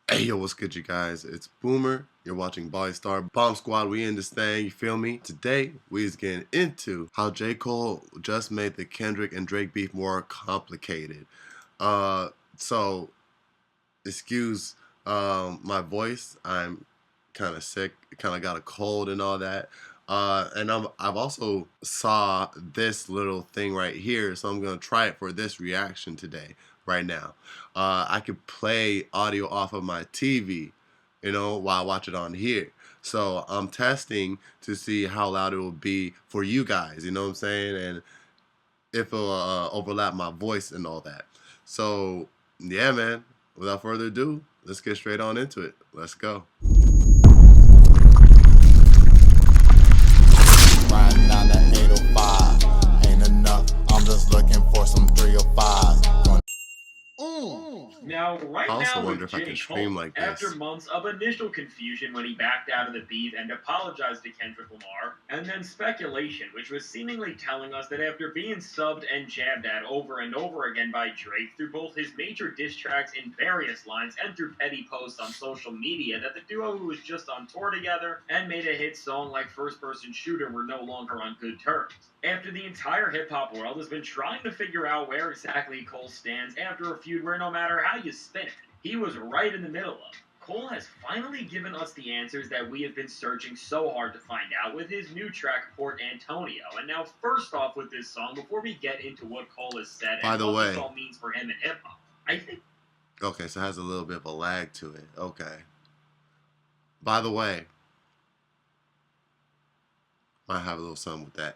Hey yo, what's good, you guys? It's Boomer. You're watching Body Star Bomb Squad. We in this thing, you feel me? Today, we is getting into how J. Cole just made the Kendrick and Drake beef more complicated. So excuse my voice. I'm kind of sick. Kind of got a cold and all that. And I've also saw this little thing right here, so I'm gonna try it for this reaction today, right now. I could play audio off of my TV, while I watch it on here. So I'm testing to see how loud it will be for you guys. You know what I'm saying? And if it'll overlap my voice and all that. So yeah, man. Without further ado, let's get straight on into it. Let's go. Riding down the 805, ain't enough. I'm just looking for some 305s. Now, I right also now wonder with if I can J. stream Cole, like after this. months of initial confusion when he backed out of the beef and apologized to Kendrick Lamar, and then speculation, which was seemingly telling us that after being subbed and jabbed at over and over again by Drake through both his major diss tracks in various lines and through petty posts on social media, that the duo who was just on tour together and made a hit song like First Person Shooter were no longer on good terms. After the entire hip hop world has been trying to figure out where exactly Cole stands after a feud where no matter how you spin it, he was right in the middle of. Cole has finally given us the answers that we have been searching so hard to find out with his new track, Port Antonio. And now, first off with this song, before we get into what Cole has said By and the what this way, all means for him in hip hop, I think. okay, so it has a little bit of a lag to it. Okay. By the way, might have a little something with that.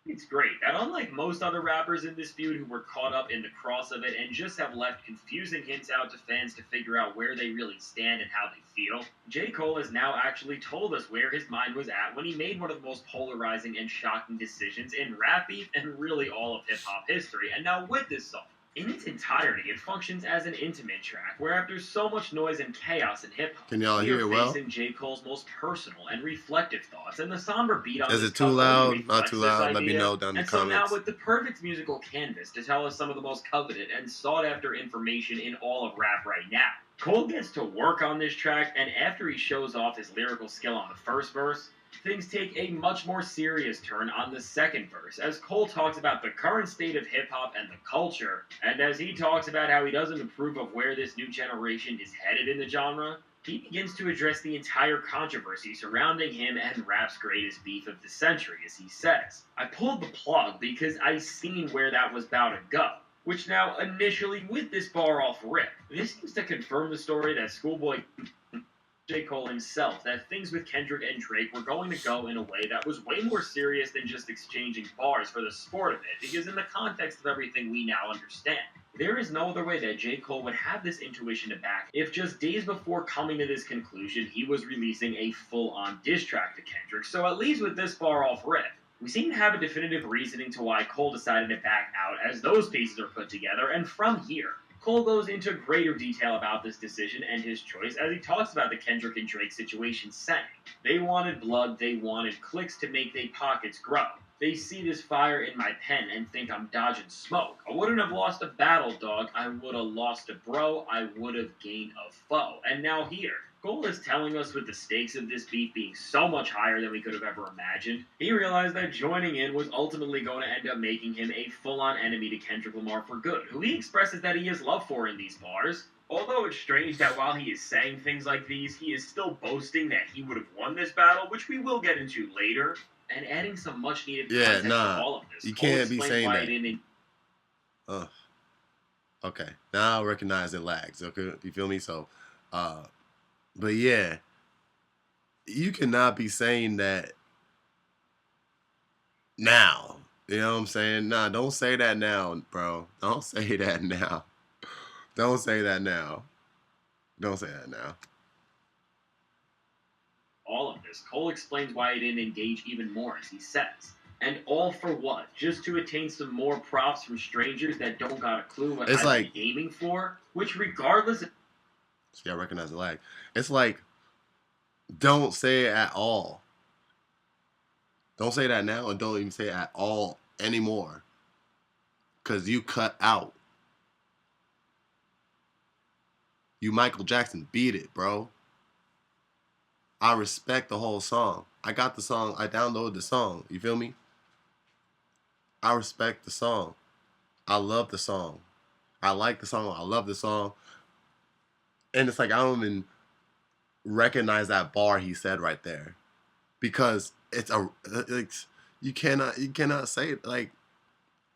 It's great that unlike most other rappers in this feud who were caught up in the cross of it and just have left confusing hints out to fans to figure out where they really stand and how they feel, J. Cole has now actually told us where his mind was at when he made one of the most polarizing and shocking decisions in rap beef and really all of hip hop history. And now with this song, in its entirety, it functions as an intimate track, where after so much noise and chaos in hip hop, Can y'all we hear are it well? facing J. Cole's most personal and reflective thoughts, and the somber beat on Is this it too cut only loud? Not reflects too this loud? Let me idea. know down in the And so now, comments. with the perfect musical canvas to tell us some of the most coveted and sought after information in all of rap right now, Cole gets to work on this track, and after he shows off his lyrical skill on the first verse, things take a much more serious turn on the second verse, as Cole talks about the current state of hip hop and the culture, and as he talks about how he doesn't approve of where this new generation is headed in the genre, he begins to address the entire controversy surrounding him and rap's greatest beef of the century, as he says. I pulled the plug because I seen where that was about to go. Which now, initially, with this bar off rip, this seems to confirm the story that Schoolboy J. Cole himself that things with Kendrick and Drake were going to go in a way that was way more serious than just exchanging bars for the sport of it, because in the context of everything we now understand, there is no other way that J. Cole would have this intuition to back if just days before coming to this conclusion, he was releasing a full-on diss track to Kendrick. So at least with this bar off riff, we seem to have a definitive reasoning to why Cole decided to back out as those pieces are put together, and from here, Cole goes into greater detail about this decision and his choice as he talks about the Kendrick and Drake situation, saying, "They wanted blood, they wanted clicks to make their pockets grow. They see this fire in my pen and think I'm dodging smoke. I wouldn't have lost a battle, dog. I would have lost a bro. I would have gained a foe." And now here, Cole is telling us with the stakes of this beef being so much higher than we could have ever imagined, he realized that joining in was ultimately going to end up making him a full-on enemy to Kendrick Lamar for good, who he expresses that he has love for in these bars. Although it's strange that while he is saying things like these, he is still boasting that he would have won this battle, which we will get into later, and adding some much needed Yeah, context to nah. all of this. You Cole can't be explains saying why that. it didn't. Oh, okay. Now I recognize it lags. Okay, you feel me? So, but yeah, you cannot be saying that now. You know what I'm saying? Nah, don't say that now, bro. Don't say that now. Don't say that now. Don't say that now. All of this, Cole explains why he didn't engage even more, as he says. And all for what? Just to attain some more props from strangers that don't got a clue what It's I'd like, be aiming for? Which, regardless of. see, I recognize the lag. It's like, don't say it at all. Don't say that now, and don't even say it at all anymore. Because you cut out. You Michael Jackson beat it, bro. I respect the whole song. I got the song. I downloaded the song. You feel me? I respect the song. I love the song. I like the song. I love the song. And it's like I don't even recognize that bar he said right there because you cannot say it. Like,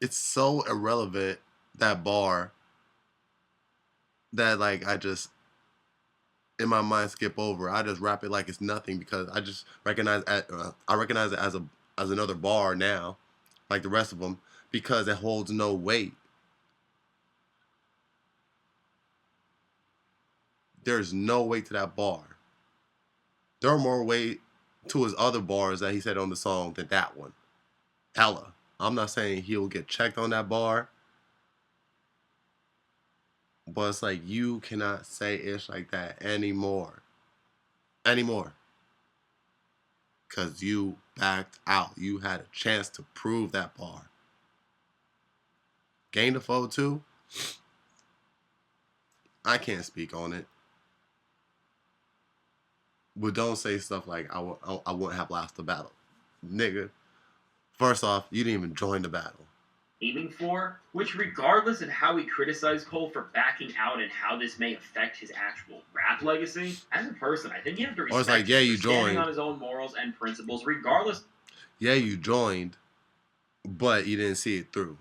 it's so irrelevant, that bar, that like I just in my mind skip over. I just rap it like it's nothing because I just I recognize it as another bar now, like the rest of them, because it holds no weight. There's no weight to that bar. There are more weight to his other bars that he said on the song than that one. Hella. I'm not saying he'll get checked on that bar, but it's like you cannot say ish like that anymore. Anymore. Because you backed out. You had a chance to prove that bar. Gain the foe too? I can't speak on it. But don't say stuff like I wouldn't have lost the battle. Nigga, first off, you didn't even join the battle. Aiming for, which regardless of how we criticize Cole for backing out and how this may affect his actual rap legacy, as a person, I think you have to respect like, yeah, him you for standing joined. on his own morals and principles, regardless. Yeah, you joined, but you didn't see it through.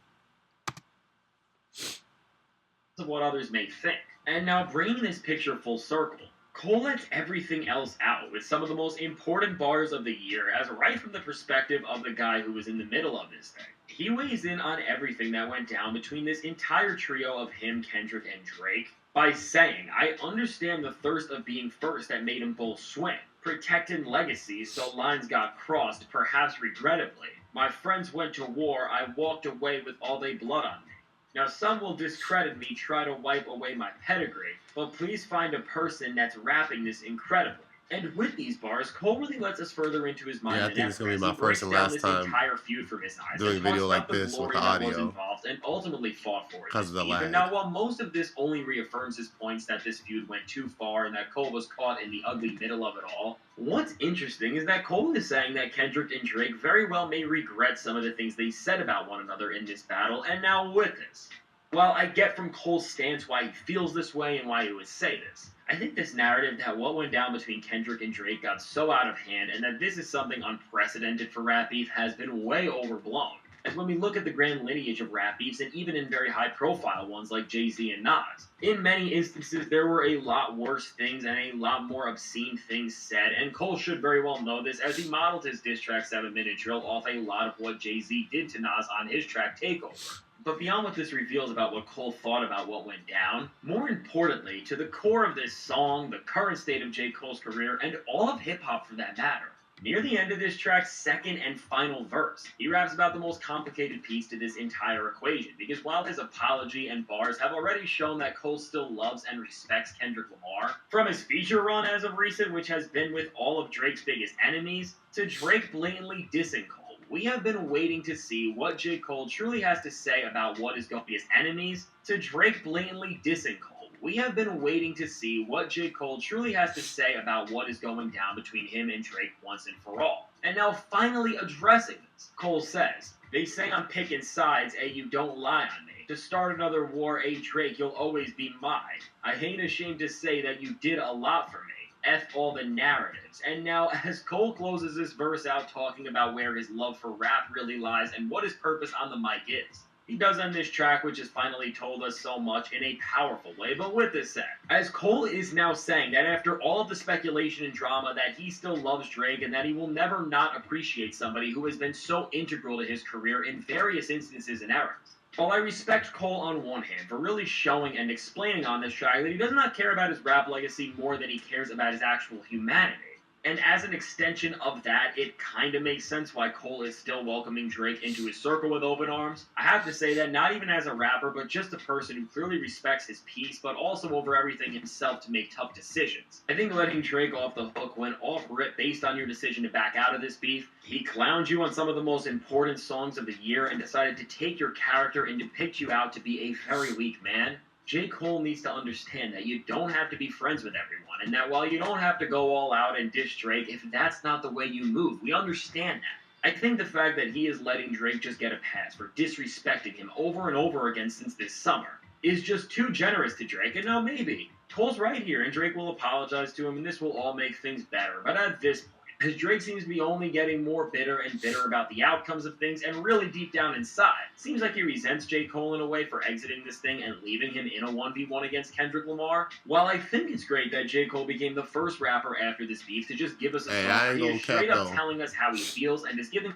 Of what others may think. And now bringing this picture full circle, Cole lets everything else out with some of the most important bars of the year, as right from the perspective of the guy who was in the middle of this thing. He weighs in on everything that went down between this entire trio of him, Kendrick, and Drake by saying, I understand the thirst of being first that made them both swing. Protecting legacy, so lines got crossed, perhaps regrettably. My friends went to war, I walked away with all they blood on me. Now, some will discredit me, try to wipe away my pedigree, but please find a person that's rapping this incredibly. And with these bars, Cole really lets us further into his mind. Yeah, I think it's gonna be my first and down last this time entire feud from his eyes, doing a video like the this with glory the that was audio involved, and ultimately fought for it. because of the lag. And now, while most of this only reaffirms his points that this feud went too far and that Cole was caught in the ugly middle of it all, what's interesting is that Cole is saying that Kendrick and Drake very well may regret some of the things they said about one another in this battle, and now with this. While I get from Cole's stance why he feels this way and why he would say this, I think this narrative that what went down between Kendrick and Drake got so out of hand and that this is something unprecedented for rap beef has been way overblown. As when we look at the grand lineage of rap beefs, and even in very high-profile ones like Jay-Z and Nas, in many instances there were a lot worse things and a lot more obscene things said, and Cole should very well know this as he modeled his diss track 7 Minute Drill off a lot of what Jay-Z did to Nas on his track Takeover. But beyond what this reveals about what Cole thought about what went down, more importantly, to the core of this song, the current state of J. Cole's career, and all of hip-hop for that matter. Near the end of this track's second and final verse, he raps about the most complicated piece to this entire equation, because while his apology and bars have already shown that Cole still loves and respects Kendrick Lamar, from his feature run as of recent, which has been with all of Drake's biggest enemies, to Drake blatantly dissing Cole, we have been waiting to see what J. Cole truly has to say about what is going to be his enemies, to Drake blatantly dissing Cole. We have been waiting to see what J. Cole truly has to say about what is going down between him and Drake once and for all. And now finally addressing this, Cole says, they say I'm picking sides, you don't lie on me. To start another war, Drake, you'll always be mine. I ain't ashamed to say that you did a lot for me. F all the narratives. And now, as Cole closes this verse out talking about where his love for rap really lies and what his purpose on the mic is, he does end this track, which has finally told us so much in a powerful way. But with this said, as Cole is now saying that after all of the speculation and drama that he still loves Drake and that he will never not appreciate somebody who has been so integral to his career in various instances and eras. While I respect Cole on one hand for really showing and explaining on this track that he does not care about his rap legacy more than he cares about his actual humanity, and as an extension of that, it kinda makes sense why Cole is still welcoming Drake into his circle with open arms. I have to say that not even as a rapper, but just a person who clearly respects his peace, but also over everything himself to make tough decisions. I think letting Drake off the hook went off rip based on your decision to back out of this beef. He clowned you on some of the most important songs of the year and decided to take your character and depict you out to be a very weak man. J. Cole needs to understand that you don't have to be friends with everyone, and that while you don't have to go all out and diss Drake, if that's not the way you move, we understand that. I think the fact that he is letting Drake just get a pass for disrespecting him over and over again since this summer is just too generous to Drake, and now maybe Cole's right here, and Drake will apologize to him, and this will all make things better. But at this point, as Drake seems to be only getting more bitter and bitter about the outcomes of things, and really deep down inside, seems like he resents J. Cole in a way for exiting this thing and leaving him in a 1v1 against Kendrick Lamar. While I think it's great that J. Cole became the first rapper after this beef to just give us a song where he is straight up telling us how he feels and is giving...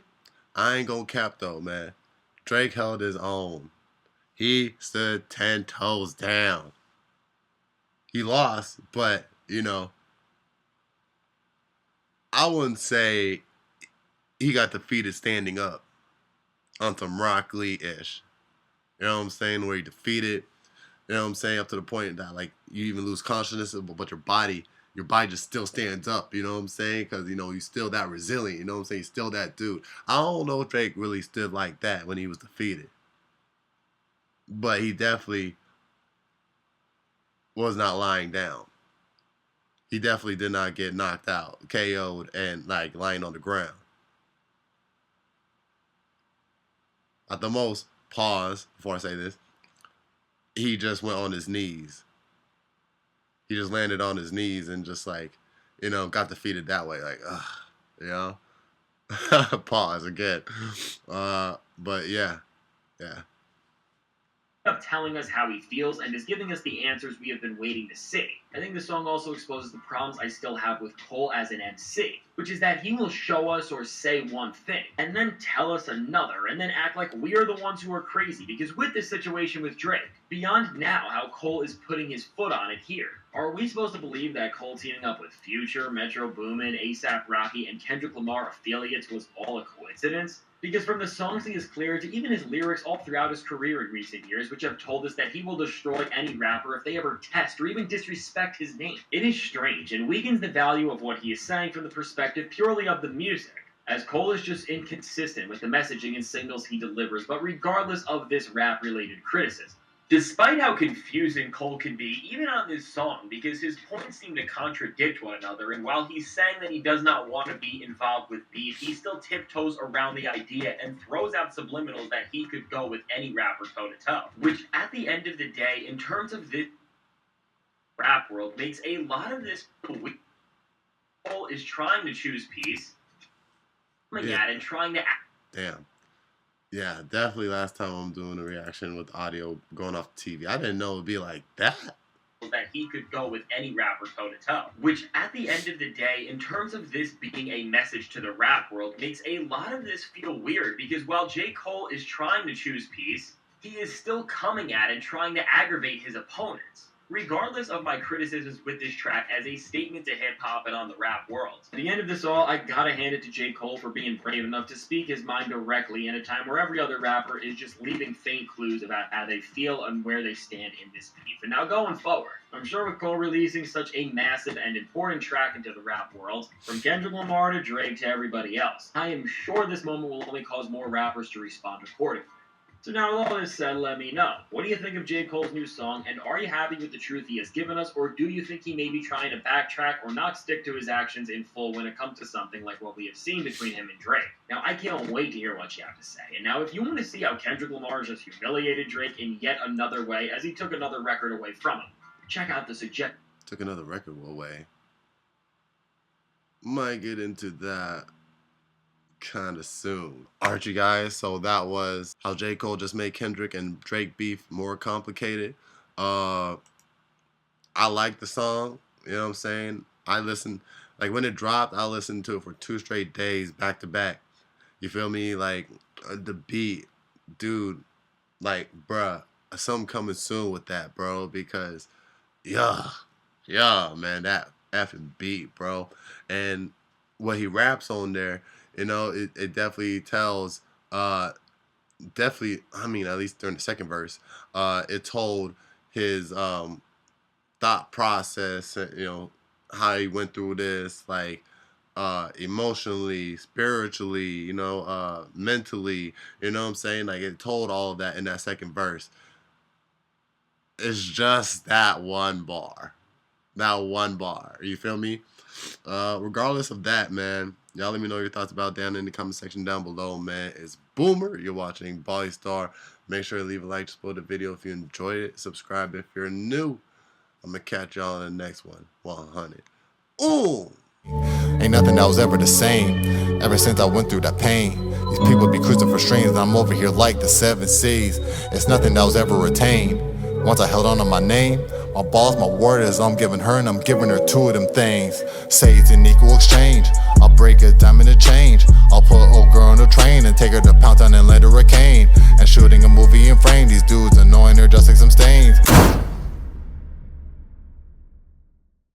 I ain't gonna cap though, man. Drake held his own. He stood 10 toes down. He lost, but, you know, I wouldn't say he got defeated standing up on some Rock Lee-ish. You know what I'm saying? Where he defeated, you know what I'm saying, up to the point that, like, you even lose consciousness, but your body just still stands up, you know what I'm saying? Because, you know, you're still that resilient, you know what I'm saying? You're still that dude. I don't know if Drake really stood like that when he was defeated. But he definitely was not lying down. He definitely did not get knocked out, KO'd, and, like, lying on the ground. At the most, pause before I say this, he just went on his knees. He just landed on his knees and just, like, you know, got defeated that way. Like, you know? Pause again. But yeah. Up telling us how he feels and is giving us the answers we have been waiting to see. I think the song also exposes the problems I still have with Cole as an MC, which is that he will show us or say one thing, and then tell us another, and then act like we are the ones who are crazy, because with this situation with Drake, beyond now how Cole is putting his foot on it here, are we supposed to believe that Cole teaming up with Future, Metro Boomin, A$AP Rocky, and Kendrick Lamar affiliates was all a coincidence? Because from the songs he has cleared to even his lyrics all throughout his career in recent years, which have told us that he will destroy any rapper if they ever test or even disrespect his name. It is strange and weakens the value of what he is saying from the perspective purely of the music, as Cole is just inconsistent with the messaging and signals he delivers, but regardless of this rap-related criticism. Despite how confusing Cole can be, even on this song, because his points seem to contradict one another, and while he's saying that he does not want to be involved with beef, he still tiptoes around the idea and throws out subliminals that he could go with any rapper toe-to-toe. Which, at the end of the day, in terms of this rap world, makes a lot of this weak. Cole is trying to choose peace, and trying to act. Damn. Yeah, definitely last time I'm doing a reaction with audio going off the TV. I didn't know it would be like that. That he could go with any rapper toe-to-toe. Which, at the end of the day, in terms of this being a message to the rap world, makes a lot of this feel weird, because while J. Cole is trying to choose peace, he is still coming at and trying to aggravate his opponents. Regardless of my criticisms with this track as a statement to hip-hop and on the rap world. At the end of this all, I gotta hand it to J. Cole for being brave enough to speak his mind directly in a time where every other rapper is just leaving faint clues about how they feel and where they stand in this beef. And now going forward, I'm sure with Cole releasing such a massive and important track into the rap world, from Kendrick Lamar to Drake to everybody else, I am sure this moment will only cause more rappers to respond accordingly. So now with all this said, let me know. What do you think of J. Cole's new song, and are you happy with the truth he has given us, or do you think he may be trying to backtrack or not stick to his actions in full when it comes to something like what we have seen between him and Drake? Now, I can't wait to hear what you have to say. And now, if you want to see how Kendrick Lamar just humiliated Drake in yet another way as he took another record away from him, check out the suggestion. Took another record away. Might get into that kind of soon. Alright, you guys, so that was how J. Cole just made Kendrick and Drake beef more complicated. I like the song, you know what I'm saying? I listened, like when it dropped, I listened to it for 2 straight days back to back. You feel me? Like the beat, dude, like bruh, something coming soon with that, bro, because yeah, man, that effing beat, bro. And what he raps on there, you know, it definitely tells, definitely, I mean, at least during the second verse, it told his thought process, you know, how he went through this, like, emotionally, spiritually, you know, mentally, you know what I'm saying? Like, it told all of that in that second verse. It's just that one bar. That one bar. You feel me? Regardless of that, man, y'all let me know your thoughts about down in the comment section down below, man. It's Boomer. You're watching Bali Star. Make sure to leave a like, support the video if you enjoyed it. Subscribe if you're new. I'm going to catch y'all in the next one. 100. Ooh! Ain't nothing that was ever the same ever since I went through that pain. These people be cruising for strings and I'm over here like the 7 seas. It's nothing that was ever retained. Once I held on to my name, my balls, my word is I'm giving her and I'm giving her 2 of them things. Say it's an equal exchange. I'll break a diamond to change. I'll put an old girl on a train and take her to Pound Town and let her a cane. And shooting a movie in frame. These dudes annoying her just like some stains.